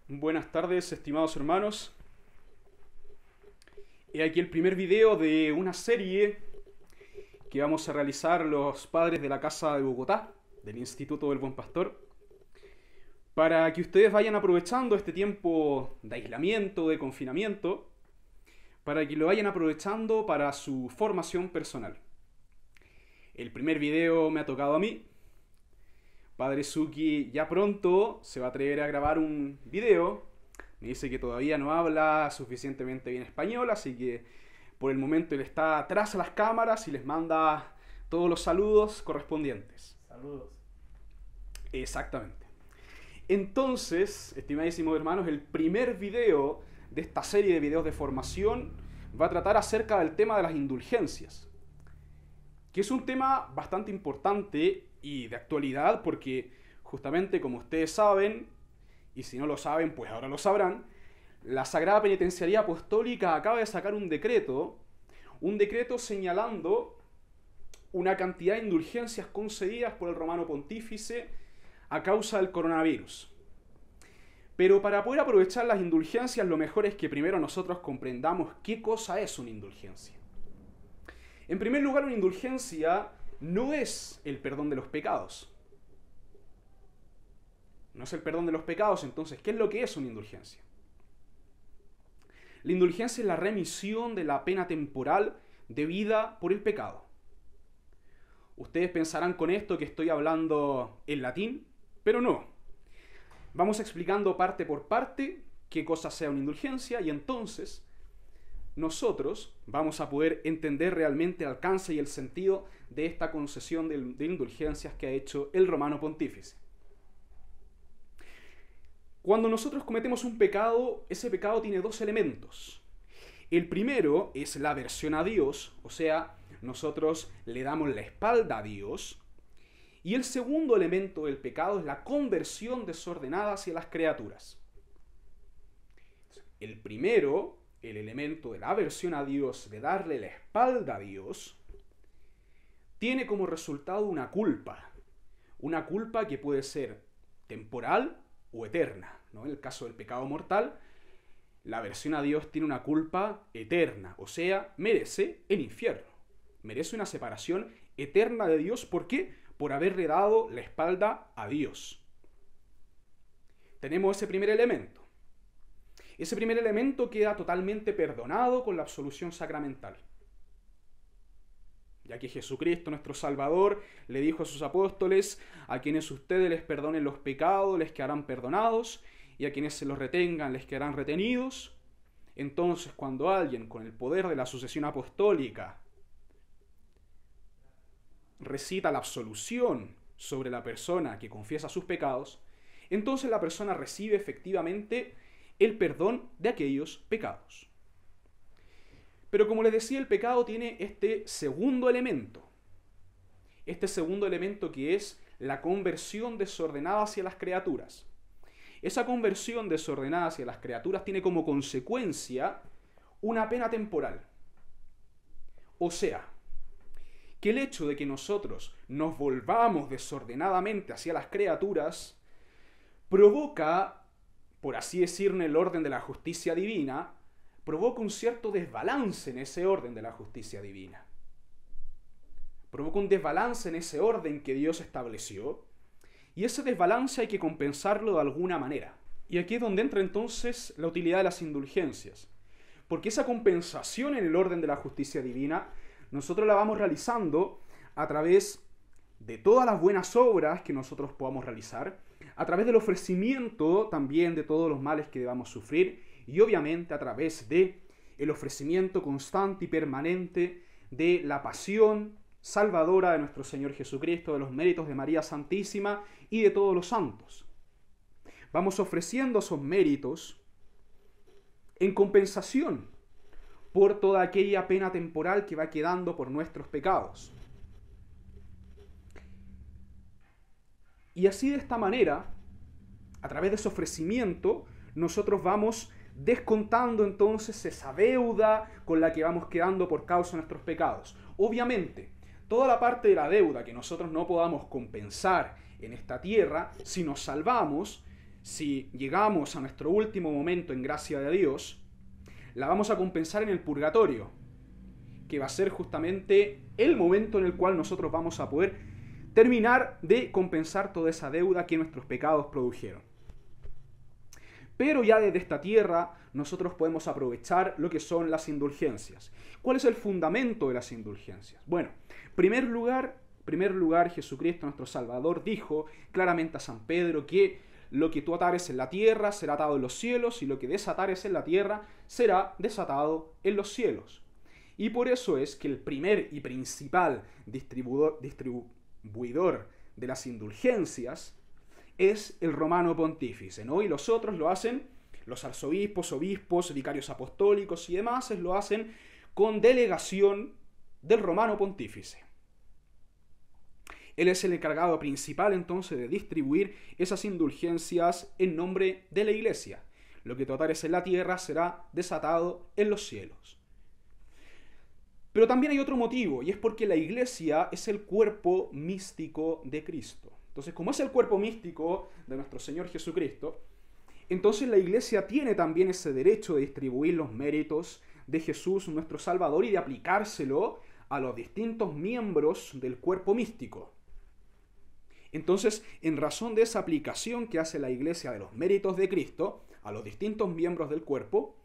Buenas tardes, estimados hermanos. He aquí el primer video de una serie que vamos a realizar los padres de la Casa de Bogotá, del Instituto del Buen Pastor, para que ustedes vayan aprovechando este tiempo de aislamiento, de confinamiento, para que lo vayan aprovechando para su formación personal. El primer video me ha tocado a mí. Padre Suki ya pronto se va a atrever a grabar un video. Me dice que todavía no habla suficientemente bien español, así que por el momento él está atrás a las cámaras y les manda todos los saludos correspondientes. Saludos. Exactamente. Entonces, estimadísimos hermanos, el primer video de esta serie de videos de formación va a tratar acerca del tema de las indulgencias, que es un tema bastante importante y de actualidad porque justamente como ustedes saben, y si no lo saben pues ahora lo sabrán, la Sagrada Penitenciaría Apostólica acaba de sacar un decreto señalando una cantidad de indulgencias concedidas por el Romano Pontífice a causa del coronavirus. Pero para poder aprovechar las indulgencias, lo mejor es que primero nosotros comprendamos qué cosa es una indulgencia. En primer lugar, una indulgencia no es el perdón de los pecados. No es el perdón de los pecados, entonces, ¿qué es lo que es una indulgencia? La indulgencia es la remisión de la pena temporal debida por el pecado. Ustedes pensarán con esto que estoy hablando en latín, pero no. Vamos explicando parte por parte qué cosa sea una indulgencia y entonces nosotros vamos a poder entender realmente el alcance y el sentido de esta concesión de indulgencias que ha hecho el Romano Pontífice. Cuando nosotros cometemos un pecado, ese pecado tiene dos elementos. El primero es la aversión a Dios, o sea, nosotros le damos la espalda a Dios. Y el segundo elemento del pecado es la conversión desordenada hacia las criaturas. El primero, el elemento de la aversión a Dios, de darle la espalda a Dios, tiene como resultado una culpa que puede ser temporal o eterna, ¿no? En el caso del pecado mortal, la aversión a Dios tiene una culpa eterna, o sea, merece el infierno, merece una separación eterna de Dios. ¿Por qué? Por haberle dado la espalda a Dios. Tenemos ese primer elemento. Ese primer elemento queda totalmente perdonado con la absolución sacramental, ya que Jesucristo, nuestro Salvador, le dijo a sus apóstoles: a quienes ustedes les perdonen los pecados, les quedarán perdonados, y a quienes se los retengan, les quedarán retenidos. Entonces, cuando alguien, con el poder de la sucesión apostólica, recita la absolución sobre la persona que confiesa sus pecados, entonces la persona recibe efectivamente el perdón de aquellos pecados. Pero como les decía, el pecado tiene este segundo elemento que es la conversión desordenada hacia las criaturas. Esa conversión desordenada hacia las criaturas tiene como consecuencia una pena temporal. O sea, que el hecho de que nosotros nos volvamos desordenadamente hacia las criaturas provoca, por así decirlo, en el orden de la justicia divina, provoca un cierto desbalance en ese orden de la justicia divina. Provoca un desbalance en ese orden que Dios estableció, y ese desbalance hay que compensarlo de alguna manera. Y aquí es donde entra entonces la utilidad de las indulgencias. Porque esa compensación en el orden de la justicia divina, nosotros la vamos realizando a través de todas las buenas obras que nosotros podamos realizar, a través del ofrecimiento también de todos los males que debamos sufrir, y obviamente a través de el ofrecimiento constante y permanente de la pasión salvadora de nuestro Señor Jesucristo, de los méritos de María Santísima y de todos los santos. Vamos ofreciendo esos méritos en compensación por toda aquella pena temporal que va quedando por nuestros pecados. Y así, de esta manera, a través de ese ofrecimiento, nosotros vamos descontando entonces esa deuda con la que vamos quedando por causa de nuestros pecados. Obviamente, toda la parte de la deuda que nosotros no podamos compensar en esta tierra, si nos salvamos, si llegamos a nuestro último momento en gracia de Dios, la vamos a compensar en el purgatorio, que va a ser justamente el momento en el cual nosotros vamos a poder terminar de compensar toda esa deuda que nuestros pecados produjeron. Pero ya desde esta tierra nosotros podemos aprovechar lo que son las indulgencias. ¿Cuál es el fundamento de las indulgencias? Bueno, en primer lugar, Jesucristo, nuestro Salvador, dijo claramente a San Pedro que lo que tú atares en la tierra será atado en los cielos, y lo que desatares en la tierra será desatado en los cielos. Y por eso es que el primer y principal distribuidor de las indulgencias es el romano pontífice, ¿no? Y los otros lo hacen, los arzobispos, obispos, vicarios apostólicos y demás, lo hacen con delegación del romano pontífice. Él es el encargado principal entonces de distribuir esas indulgencias en nombre de la Iglesia. Lo que tú atares en la tierra será desatado en los cielos. Pero también hay otro motivo, y es porque la Iglesia es el cuerpo místico de Cristo. Entonces, como es el cuerpo místico de nuestro Señor Jesucristo, entonces la Iglesia tiene también ese derecho de distribuir los méritos de Jesús, nuestro Salvador, y de aplicárselo a los distintos miembros del cuerpo místico. Entonces, en razón de esa aplicación que hace la Iglesia de los méritos de Cristo a los distintos miembros del cuerpo,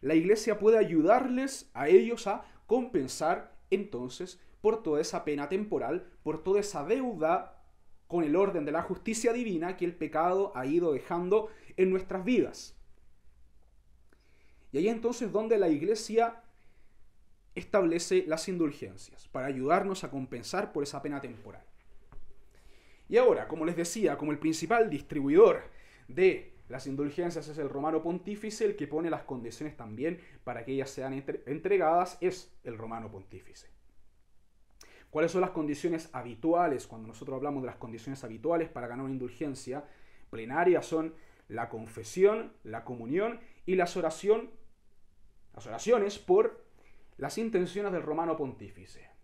la Iglesia puede ayudarles a ellos a compensar entonces por toda esa pena temporal, por toda esa deuda con el orden de la justicia divina que el pecado ha ido dejando en nuestras vidas. Y ahí entonces donde la Iglesia establece las indulgencias, para ayudarnos a compensar por esa pena temporal. Y ahora, como les decía, como el principal distribuidor de las indulgencias es el romano pontífice, el que pone las condiciones también para que ellas sean entregadas es el romano pontífice. ¿Cuáles son las condiciones habituales? Cuando nosotros hablamos de las condiciones habituales para ganar una indulgencia plenaria, son la confesión, la comunión y las oraciones por las intenciones del romano pontífice.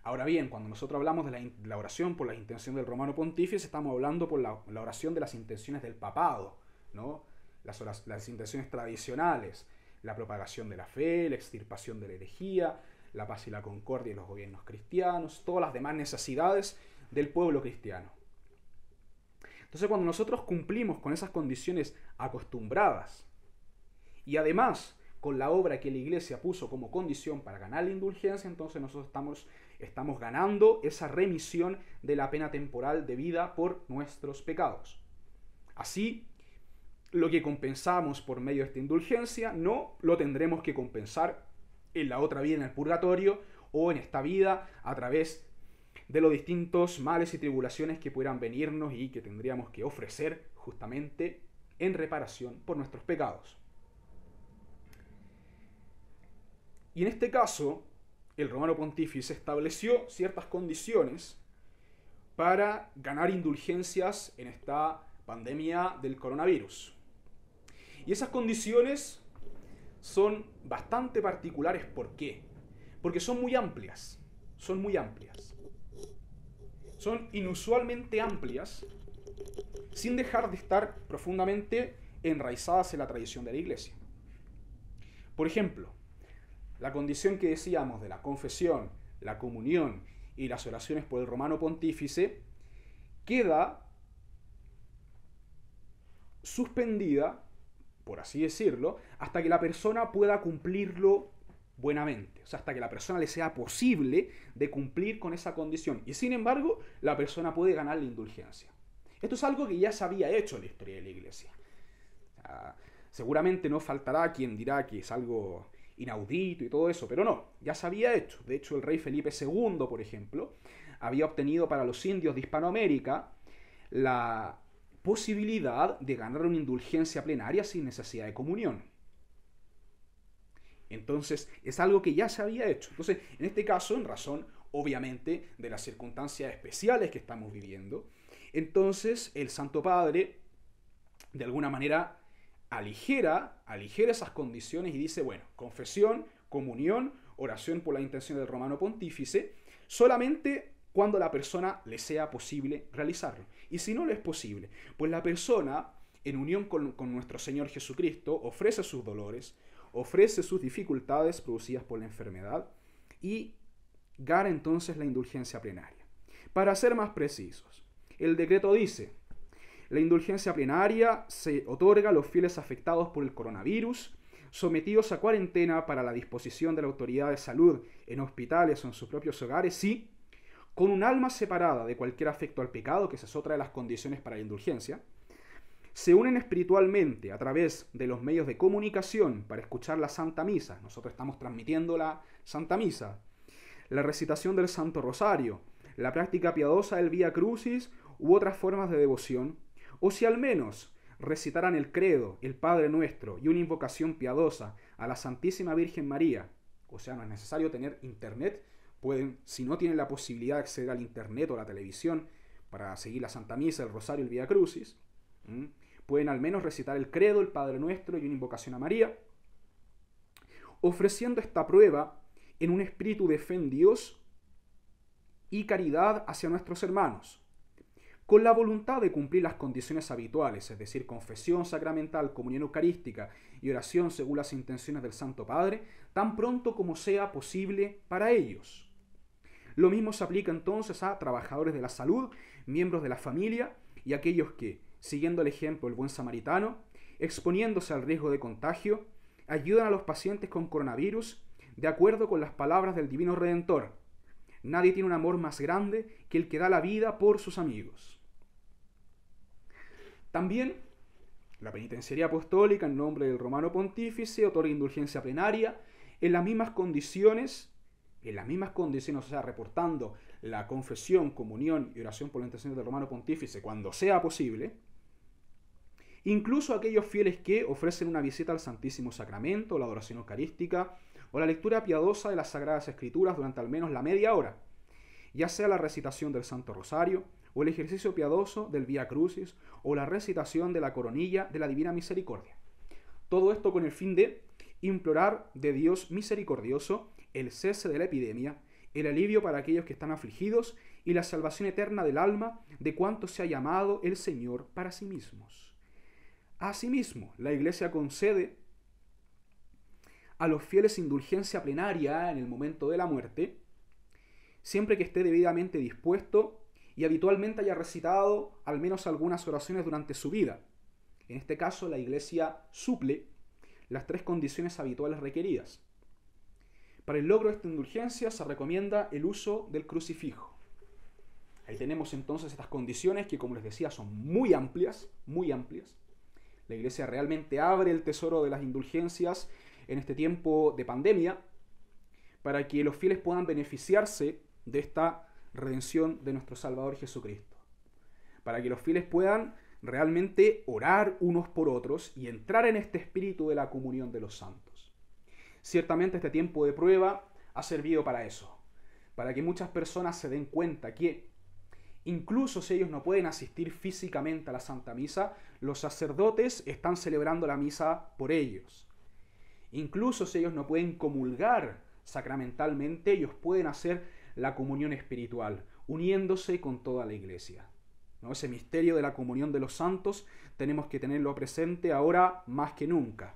Ahora bien, cuando nosotros hablamos de la oración por la intención del romano pontífice, estamos hablando por la oración de las intenciones del papado, ¿no? Las intenciones tradicionales, la propagación de la fe, la extirpación de la herejía, la paz y la concordia en los gobiernos cristianos, todas las demás necesidades del pueblo cristiano. Entonces, cuando nosotros cumplimos con esas condiciones acostumbradas y además con la obra que la Iglesia puso como condición para ganar la indulgencia, entonces nosotros estamos ganando esa remisión de la pena temporal debida por nuestros pecados. Así, lo que compensamos por medio de esta indulgencia no lo tendremos que compensar en la otra vida, en el purgatorio, o en esta vida a través de los distintos males y tribulaciones que pudieran venirnos y que tendríamos que ofrecer justamente en reparación por nuestros pecados. Y en este caso, el romano pontífice estableció ciertas condiciones para ganar indulgencias en esta pandemia del coronavirus. Y esas condiciones son bastante particulares. ¿Por qué? Porque son muy amplias. Son muy amplias. Son inusualmente amplias, sin dejar de estar profundamente enraizadas en la tradición de la Iglesia. Por ejemplo, la condición que decíamos de la confesión, la comunión y las oraciones por el romano pontífice queda suspendida, por así decirlo, hasta que la persona pueda cumplirlo buenamente. O sea, hasta que la persona le sea posible de cumplir con esa condición. Y sin embargo, la persona puede ganar la indulgencia. Esto es algo que ya se había hecho en la historia de la Iglesia. Seguramente no faltará quien dirá que es algo inaudito y todo eso, pero no, ya se había hecho. De hecho, el rey Felipe II, por ejemplo, había obtenido para los indios de Hispanoamérica la posibilidad de ganar una indulgencia plenaria sin necesidad de comunión. Entonces, es algo que ya se había hecho. Entonces, en este caso, en razón, obviamente, de las circunstancias especiales que estamos viviendo, entonces el Santo Padre, de alguna manera, aligera esas condiciones y dice, bueno, confesión, comunión, oración por la intención del romano pontífice, solamente cuando a la persona le sea posible realizarlo. Y si no le es posible, pues la persona, en unión con nuestro Señor Jesucristo, ofrece sus dolores, ofrece sus dificultades producidas por la enfermedad y gana entonces la indulgencia plenaria. Para ser más precisos, el decreto dice: la indulgencia plenaria se otorga a los fieles afectados por el coronavirus, sometidos a cuarentena para la disposición de la autoridad de salud en hospitales o en sus propios hogares, sí, con un alma separada de cualquier afecto al pecado, que esa es otra de las condiciones para la indulgencia, se unen espiritualmente a través de los medios de comunicación para escuchar la Santa Misa. Nosotros estamos transmitiendo la Santa Misa, la recitación del Santo Rosario, la práctica piadosa del Vía Crucis u otras formas de devoción, o si al menos recitaran el credo, el Padre Nuestro y una invocación piadosa a la Santísima Virgen María. O sea, no es necesario tener internet. Pueden, si no tienen la posibilidad de acceder al internet o a la televisión para seguir la Santa Misa, el Rosario, el Vía Crucis, pueden al menos recitar el credo, el Padre Nuestro y una invocación a María, ofreciendo esta prueba en un espíritu de fe en Dios y caridad hacia nuestros hermanos, con la voluntad de cumplir las condiciones habituales, es decir, confesión sacramental, comunión eucarística y oración según las intenciones del Santo Padre, tan pronto como sea posible para ellos. Lo mismo se aplica entonces a trabajadores de la salud, miembros de la familia y aquellos que, siguiendo el ejemplo del buen samaritano, exponiéndose al riesgo de contagio, ayudan a los pacientes con coronavirus de acuerdo con las palabras del Divino Redentor: nadie tiene un amor más grande que el que da la vida por sus amigos. También la Penitenciaría Apostólica, en nombre del Romano Pontífice, otorga indulgencia plenaria en las mismas condiciones, o sea, reportando la confesión, comunión y oración por la intención del Romano Pontífice cuando sea posible, incluso aquellos fieles que ofrecen una visita al Santísimo Sacramento, la adoración eucarística o la lectura piadosa de las Sagradas Escrituras durante al menos la media hora, ya sea la recitación del Santo Rosario, o el ejercicio piadoso del Vía Crucis, o la recitación de la coronilla de la Divina Misericordia. Todo esto con el fin de implorar de Dios misericordioso el cese de la epidemia, el alivio para aquellos que están afligidos y la salvación eterna del alma de cuantos se ha llamado el Señor para sí mismos. Asimismo, la Iglesia concede a los fieles indulgencia plenaria en el momento de la muerte, siempre que esté debidamente dispuesto y habitualmente haya recitado al menos algunas oraciones durante su vida. En este caso, la Iglesia suple las 3 condiciones habituales requeridas. Para el logro de esta indulgencia se recomienda el uso del crucifijo. Ahí tenemos entonces estas condiciones que, como les decía, son muy amplias, muy amplias. La Iglesia realmente abre el tesoro de las indulgencias en este tiempo de pandemia para que los fieles puedan beneficiarse de esta redención de nuestro Salvador Jesucristo, para que los fieles puedan realmente orar unos por otros y entrar en este espíritu de la comunión de los santos. Ciertamente este tiempo de prueba ha servido para eso, para que muchas personas se den cuenta que incluso si ellos no pueden asistir físicamente a la Santa Misa, los sacerdotes están celebrando la misa por ellos. Incluso si ellos no pueden comulgar sacramentalmente, ellos pueden hacer la comunión espiritual, uniéndose con toda la Iglesia. ¿No? Ese misterio de la comunión de los santos tenemos que tenerlo presente ahora más que nunca.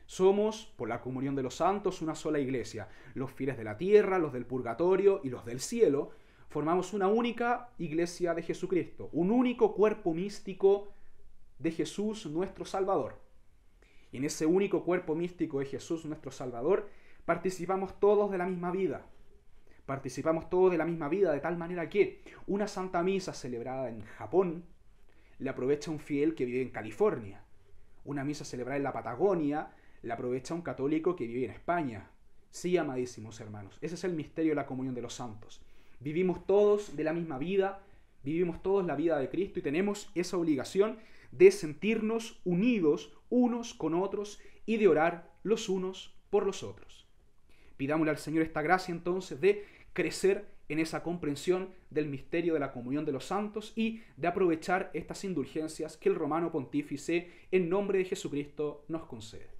Somos, por la comunión de los santos, una sola Iglesia. Los fieles de la tierra, los del purgatorio y los del cielo formamos una única Iglesia de Jesucristo, un único cuerpo místico de Jesús nuestro Salvador. Y en ese único cuerpo místico de Jesús nuestro Salvador participamos todos de la misma vida. Participamos todos de la misma vida, de tal manera que una Santa Misa celebrada en Japón le aprovecha un fiel que vive en California. Una misa celebrada en la Patagonia la aprovecha un católico que vive en España. Sí, amadísimos hermanos, ese es el misterio de la comunión de los santos. Vivimos todos de la misma vida, vivimos todos la vida de Cristo y tenemos esa obligación de sentirnos unidos unos con otros y de orar los unos por los otros. Pidámosle al Señor esta gracia entonces de crecer en esa comprensión del misterio de la comunión de los santos y de aprovechar estas indulgencias que el Romano Pontífice en nombre de Jesucristo nos concede.